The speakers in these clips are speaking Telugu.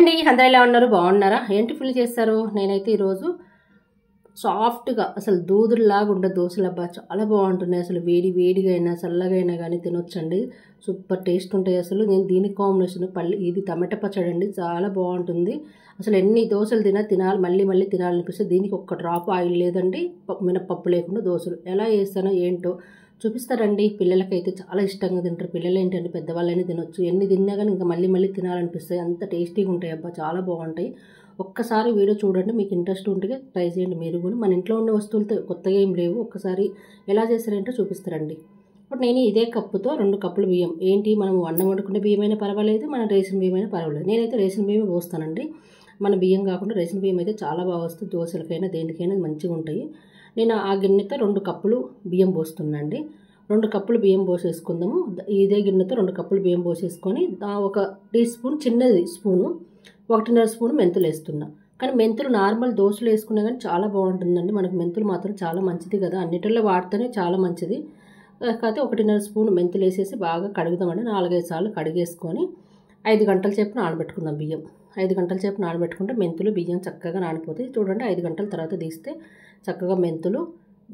అండి అందరూ ఎలా ఉన్నారు? బాగున్నారా? ఏం టిఫిన్లు చేస్తారు? నేనైతే ఈరోజు సాఫ్ట్గా అసలు దూదుల్లాగా ఉండే దోశలబ్బా చాలా బాగుంటున్నాయి. అసలు వేడి వేడిగా అయినా చల్లగా అయినా కానీ తినొచ్చండి. సూపర్ టేస్ట్ ఉంటాయి. అసలు నేను దీనికి కాంబినేషన్ ఇది టమాటా పచ్చడి అండి, చాలా బాగుంటుంది. అసలు ఎన్ని దోశలు తినాలి మళ్ళీ మళ్ళీ తినాలనిపిస్తుంది. దీనికి ఒక్క డ్రాప్ ఆయిల్ లేదండి, మినపప్పు లేకుండా దోశలు ఎలా చేస్తానో ఏంటో చూపిస్తారండి. పిల్లలకైతే చాలా ఇష్టంగా తింటారు. పిల్లలు ఏంటంటే పెద్దవాళ్ళైనా తినొచ్చు. ఎన్ని తిన్నా కానీ ఇంకా మళ్ళీ మళ్ళీ తినాలనిపిస్తాయి. అంత టేస్టీగా ఉంటాయి అబ్బా, చాలా బాగుంటాయి. ఒక్కసారి వీడియో చూడండి, మీకు ఇంట్రెస్ట్ ఉంటే ట్రై చేయండి మీరు కూడా. మన ఇంట్లో ఉన్న వస్తువులతో కొత్తగా ఏం లేవు. ఒక్కసారి ఎలా చేస్తారంటే చూపిస్తారండి. ఇప్పుడు నేను ఇదే కప్పుతో 2 కప్పులు బియ్యం, ఏంటి మనం అన్నం వండుకునే బియ్యమైనా పర్వాలేదు, మన రేషన్ బియ్యమైనా పర్వాలేదు. నేనైతే రేషన్ బియ్యం పోస్తానండి. మన బియ్యం కాకుండా రేషన్ బియ్యం అయితే చాలా బాగా వస్తుంది. దోశలకైనా దేనికైనా మంచిగా ఉంటాయి. నేను ఆ గిన్నెతో 2 కప్పులు బియ్యం పోస్తున్నాండి. 2 కప్పులు బియ్యం పోసేసుకుందాము. ఇదే గిన్నెతో 2 కప్పులు బియ్యం పోసేసుకొని ఒక టీ స్పూన్, చిన్నది స్పూను 1.5 స్పూన్ మెంతులు వేస్తున్నా. కానీ మెంతులు నార్మల్ దోశలు వేసుకున్నా కానీ చాలా బాగుంటుందండి. మనకు మెంతులు మాత్రం చాలా మంచిది కదా, అన్నిటిలో వాడితేనే చాలా మంచిది. కాకపోతే 1.5 స్పూన్ మెంతులు వేసేసి బాగా కడుగుదామండి. 4-5 సార్లు కడిగేసుకొని 5 గంటల సేపు నానబెట్టుకుందాం బియ్యం. 5 గంటల సేపు నానబెట్టుకుంటే మెంతులు బియ్యం చక్కగా నానిపోతాయి. చూడండి, 5 గంటల తర్వాత తీస్తే చక్కగా మెంతులు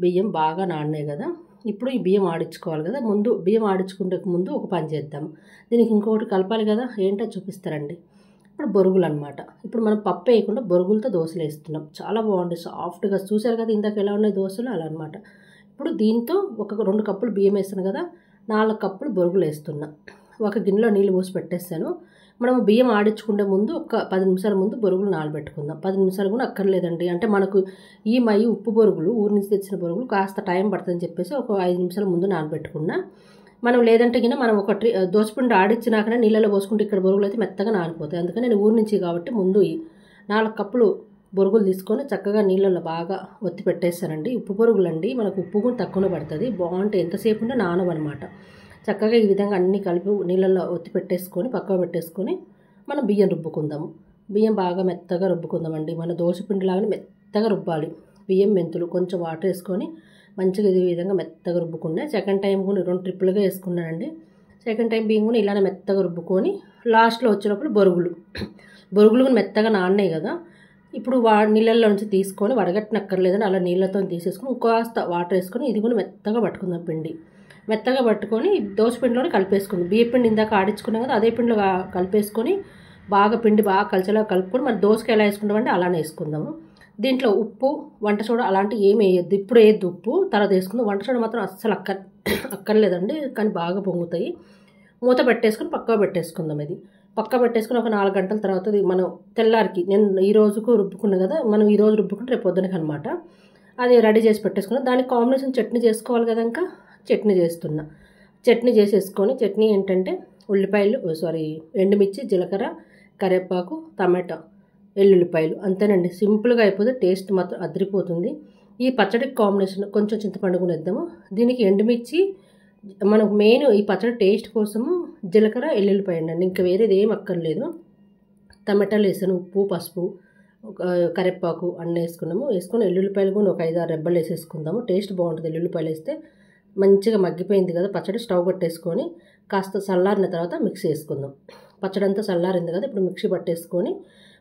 బియ్యం బాగా నానినాయి కదా. ఇప్పుడు ఈ బియ్యం ఆడించుకోవాలి కదా. ముందు బియ్యం ఆడించుకుంటే ముందు ఒక పని చేద్దాం. దీనికి ఇంకొకటి కలపాలి కదా, ఏంటో చూపిస్తారండి. ఇప్పుడు బొరుగులు అనమాట. ఇప్పుడు మనం పప్పు వేయకుండా బొరుగులతో దోశలు వేస్తున్నాం. చాలా బాగుంటాయి, సాఫ్ట్గా. చూసారు కదా ఇందాక ఎలా ఉన్నాయి దోశలు, అలా అనమాట. ఇప్పుడు దీంతో ఒక 2 కప్పులు బియ్యం వేస్తాను కదా, 4 కప్పులు బొరుగులు వేస్తున్నా. ఒక గిన్నెలో నీళ్ళు పోసి పెట్టేస్తాను. మనం బియ్యం ఆడించుకుంటే ముందు ఒక 10 నిమిషాల ముందు బొరుగులు నానబెట్టుకుందాం. 10 నిమిషాలు కూడా అక్కర్లేదండి. అంటే మనకు ఈ ఉప్పు బొరుగులు, ఊరి నుంచి తెచ్చిన బొరుగులు కాస్త టైం పడుతుందని చెప్పేసి ఒక 5 నిమిషాల ముందు నానబెట్టుకున్నా. మనం లేదంటే కింద మనం ఒక దోసపిండి ఆడించినాకనే నీళ్ళలో పోసుకుంటే ఇక్కడ బొరుగులు అయితే మెత్తగా నానిపోతాయి. అందుకని నేను ఊరి నుంచి కాబట్టి ముందు 4 కప్పులు బొరుగులు తీసుకొని చక్కగా నీళ్ళలో బాగా ఒత్తి పెట్టేస్తానండి. ఉప్పు బొరుగులు అండి, మనకు ఉప్పు కూడా తక్కువనే పడుతుంది. బాగుంటాయి, ఎంతసేపు ఉంటే నానవన్నమాట. చక్కగా ఈ విధంగా అన్నీ కలిపి నీళ్ళల్లో ఒత్తి పెట్టేసుకొని పక్కకు పెట్టేసుకొని మనం బియ్యం రుబ్బుకుందాము. బియ్యం బాగా మెత్తగా రుబ్బుకుందామండి. మన దోసపిండి లాగానే మెత్తగా రుబ్బాలి. బియ్యం, మెంతులు, కొంచెం వాటర్ వేసుకొని మంచిగా ఈ విధంగా మెత్తగా రుబ్బుకున్నా. సెకండ్ టైం కూడా 2 ట్రిప్పులుగా వేసుకున్నానండి. సెకండ్ టైం బియ్యం కూడా ఇలానే మెత్తగా రుబ్బుకొని లాస్ట్లో వచ్చినప్పుడు బొరుగులు కూడా మెత్తగా నాన్నాయి కదా. ఇప్పుడు నీళ్ళల్లో నుంచి తీసుకొని వడగట్టనక్కర్లేదని అలా నీళ్ళతో తీసేసుకొని ఇంకాస్త వాటర్ వేసుకొని ఇది కూడా మెత్తగా పట్టుకుందాం. పిండి మెత్తగా పట్టుకొని దోసపిండిలోనే కలిపేసుకుందాం. బియ్య పిండి ఇందాక ఆడించుకున్నాం కదా, అదే పిండిలో కలిపేసుకొని పిండి బాగా కలిసేలా కలుపుకొని మన దోసకి ఎలా వేసుకుంటామంటే అలానే వేసుకుందాము. దీంట్లో ఉప్పు, వంట సోడా అలాంటివి ఏమి వేయద్దు. ఇప్పుడు వేయద్దు, ఉప్పు తర్వాత వేసుకుందాం. వంట సోడా మాత్రం అస్సలు అక్కర్లేదండి, కానీ బాగా పొంగుతాయి. మూత పెట్టేసుకొని పక్కకు పెట్టేసుకుందాం. ఇది పక్క పెట్టేసుకుని ఒక 4 గంటల తర్వాత మనం తెల్లారికి, నేను ఈ రోజుకు రుబ్బుకున్నాను కదా, మనం ఈ రోజు రుబ్బుకుంటే రేపు పొద్దునకి అనమాట. అది రెడీ చేసి పెట్టేసుకున్నాం. దానికి కాంబినేషన్ చట్నీ చేసుకోవాలి కదా. ఇంకా చట్నీ చేస్తున్నా. చట్నీ చేసేసుకొని, చట్నీ ఏంటంటే ఎండుమిర్చి, జీలకర్ర, కరివేపాకు, టమాటా, ఎల్లుల్లిపాయలు, అంతేనండి. సింపుల్గా అయిపోతే టేస్ట్ మాత్రం అదిరిపోతుంది. ఈ పచ్చడికి కాంబినేషన్ కొంచెం చింతపండు కూడా వేద్దాము. దీనికి ఎండుమిర్చి, మనకు మెయిన్ ఈ పచ్చడి టేస్ట్ కోసము జీలకర్ర, ఎల్లుల్లిపాయ అండి, ఇంకా వేరేది ఏం అక్కర్లేదు. టమాటాలు వేసాను, ఉప్పు, పసుపు, కరివేపాకు అన్నీ వేసుకున్నాము. వేసుకొని ఎల్లుల్లిపాయలు కూడా ఒక 5-6 రెబ్బలు వేసేసుకుందాము. టేస్ట్ బాగుంటుంది ఎల్లుల్లిపాయలు వేస్తే. మంచిగా మగ్గిపోయింది కదా పచ్చడి, స్టవ్ పట్టేసుకొని కాస్త చల్లారిన తర్వాత మిక్సీ వేసుకుందాం. పచ్చడి అంతా చల్లారింది కదా, ఇప్పుడు మిక్సీ పట్టేసుకొని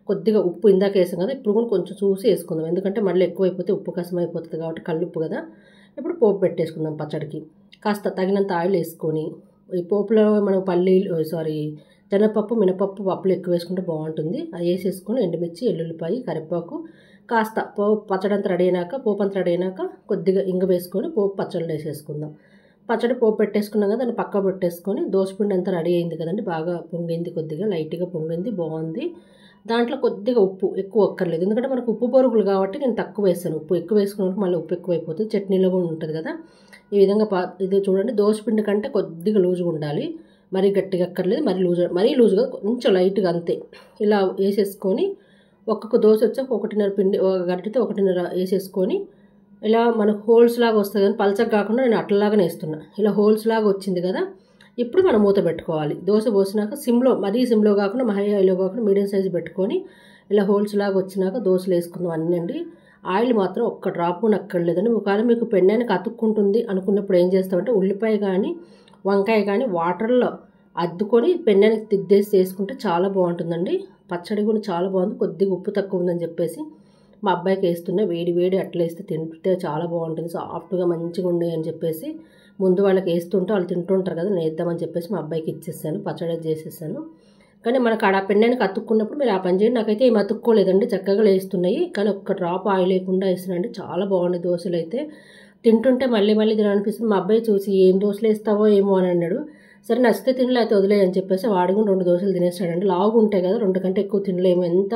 కొద్దిగా ఉప్పు ఇందాక వేసాం కదా, ఇప్పుడు కూడా కొంచెం చూసి వేసుకుందాం. ఎందుకంటే మళ్ళీ ఎక్కువైపోతే ఉప్పు కసం అయిపోతుంది కాబట్టి, కల్లుప్పు కదా. ఇప్పుడు పోపు పెట్టేసుకుందాం. పచ్చడికి కాస్త తగినంత ఆయిల్ వేసుకొని, ఈ పోపులో మనం శనగపప్పు, మినపప్పు, పప్పులు ఎక్కువ వేసుకుంటే బాగుంటుంది. అది వేసేసుకొని ఎండుమిర్చి, ఎల్లుల్లిపాయ, కరివేపాకు కాస్త పచ్చడి అంతా రెడీ అయినాక, పోపు అంతా రెడీ అయినాక కొద్దిగా ఇంగ వేసుకొని పోపు పచ్చళ్ళు వేసేసుకుందాం. పచ్చడి పోపు పెట్టేసుకున్నాం కదా, దాన్ని పక్క పెట్టేసుకొని దోసపిండి అంతా రెడీ అయింది కదండి, బాగా పొంగింది, కొద్దిగా లైట్గా పొంగింది, బాగుంది. దాంట్లో కొద్దిగా ఉప్పు, ఎక్కువ అక్కర్లేదు ఎందుకంటే మనకు ఉప్పు బొరుగులు కాబట్టి నేను తక్కువ వేస్తాను. ఉప్పు ఎక్కువ వేసుకున్నప్పుడు మళ్ళీ ఉప్పు ఎక్కువ అయిపోతుంది, చట్నీలో కూడా ఉంటుంది కదా. ఈ విధంగా ఇది చూడండి, దోసపిండి కంటే కొద్దిగా లూజుగా ఉండాలి, మరీ గట్టిగా అక్కర్లేదు, మరీ లూజుగా, కొంచెం లైట్గా అంతే. ఇలా వేసేసుకొని ఒక్కొక్క దోశ వచ్చాక 1.5 పిండి, ఒక గరిటెతో 1.5 వేసేసుకొని ఇలా మనకు హోల్స్ లాగా వస్తుంది కానీ పలచగా కాకుండా నేను అట్లలాగానే వేస్తున్నా. ఇలా హోల్స్ లాగా వచ్చింది కదా, ఇప్పుడు మనం మూత పెట్టుకోవాలి. దోశ పోసినాక సిమ్లో, మరీ సిమ్లో కాకుండా హై హైలో కాకుండా మీడియం సైజు పెట్టుకొని ఇలా హోల్స్ లాగా వచ్చినాక దోశలు వేసుకుందాం అన్నీ. ఆయిల్ మాత్రం ఒక్క డ్రాప్ కూడా అక్కర్లేదండి. ఒకవేళ మీకు పెన్నానికి అతుక్కుంటుంది అనుకున్నప్పుడు ఏం చేస్తామంటే ఉల్లిపాయ కానీ వంకాయ కానీ వాటర్లో అద్దుకొని పెన్నానికి తిద్దేసి చేసుకుంటే చాలా బాగుంటుందండి. పచ్చడి కూడా చాలా బాగుంది. కొద్దిగా ఉప్పు తక్కువ ఉందని చెప్పేసి మా అబ్బాయికి వేస్తున్నా. వేడి వేడి అట్లా వేస్తే తింటే చాలా బాగుంటుంది, సాఫ్ట్గా మంచిగా ఉండే అని చెప్పేసి ముందు వాళ్ళకి వేస్తుంటే వాళ్ళు తింటుంటారు కదా, నేను వేద్దామని చెప్పేసి మా అబ్బాయికి ఇచ్చేసాను, పచ్చడి చేసేసాను. కానీ మనకు ఆడ పెండానికి అతుక్కున్నప్పుడు మీరు ఆ పని చేయండి. నాకైతే ఏమి అతుక్కోలేదండి, చక్కగా వేస్తున్నాయి. కానీ ఒక్క డ్రాప్ ఆయిల్ లేకుండా వేస్తున్నాండి, చాలా బాగున్నాయి దోశలు అయితే. తింటుంటే మళ్ళీ మళ్ళీ తినాలనిపిస్తుంది. మా అబ్బాయి చూసి ఏం దోశలు వేస్తావో ఏమో అని అన్నాడు. సరే నచ్చితే తినలేకపోతే వదిలేయని చెప్పేసి వాడు కూడా 2 దోశలు తినేస్తాడండి. లావుగా ఉంటాయి కదా, 2 కంటే ఎక్కువ తినలేము. ఎంత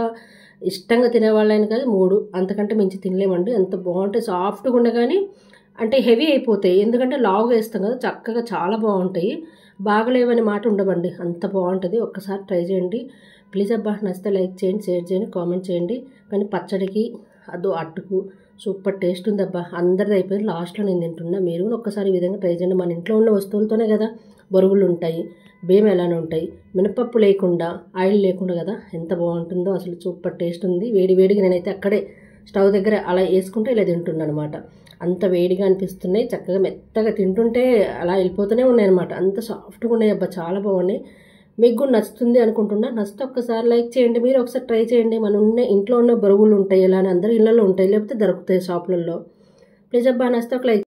ఇష్టంగా తినేవాళ్ళని కాదు, 3 అంతకంటే మించి తినలేమండి. ఎంత బాగుంటాయి, సాఫ్ట్గా ఉండగాని అంటే హెవీ అయిపోతాయి, ఎందుకంటే లావుగా వేస్తాం కదా, చక్కగా చాలా బాగుంటాయి. బాగలేవని మాట ఉండవండి, అంత బాగుంటుంది. ఒక్కసారి ట్రై చేయండి ప్లీజ్. అబ్బా నచ్చితే లైక్ చేయండి, షేర్ చేయండి, కామెంట్ చేయండి. కానీ పచ్చడికి అదో అట్టుకు సూపర్ టేస్ట్ ఉంది అబ్బా. అందరిది అయిపోయింది, లాస్ట్లో నేను తింటున్నా. మీరు కూడా ఒక్కసారి ఈ విధంగా ట్రై చేయండి. మన ఇంట్లో ఉన్న వస్తువులతోనే కదా బొరుగులు ఉంటాయి, బియ్యం ఎలానే ఉంటాయి, మినపప్పు లేకుండా ఆయిల్ లేకుండా కదా, ఎంత బాగుంటుందో అసలు. సూపర్ టేస్ట్ ఉంది. వేడి వేడిగా నేనైతే అక్కడే స్టవ్ దగ్గర అలా వేసుకుంటే ఇలా తింటున్నాను అనమాట. అంత వేడిగా అనిపిస్తున్నాయి, చక్కగా మెత్తగా తింటుంటే అలా వెళ్ళిపోతూనే ఉన్నాయి అనమాట. అంత సాఫ్ట్గా ఉన్నాయి అబ్బా, చాలా బాగున్నాయి. మీకు కూడా నచ్చుతుంది అనుకుంటున్నా. నచ్చితే ఒక్కసారి లైక్ చేయండి, మీరు ఒకసారి ట్రై చేయండి. ఇంట్లో ఉన్న బొరుగులు ఉంటాయి, ఇలా అందరూ ఇళ్ళలో ఉంటాయి, లేకపోతే దొరుకుతాయి షాపులలో. ప్లీజ్ అబ్బా నచ్చితే ఒక లైక్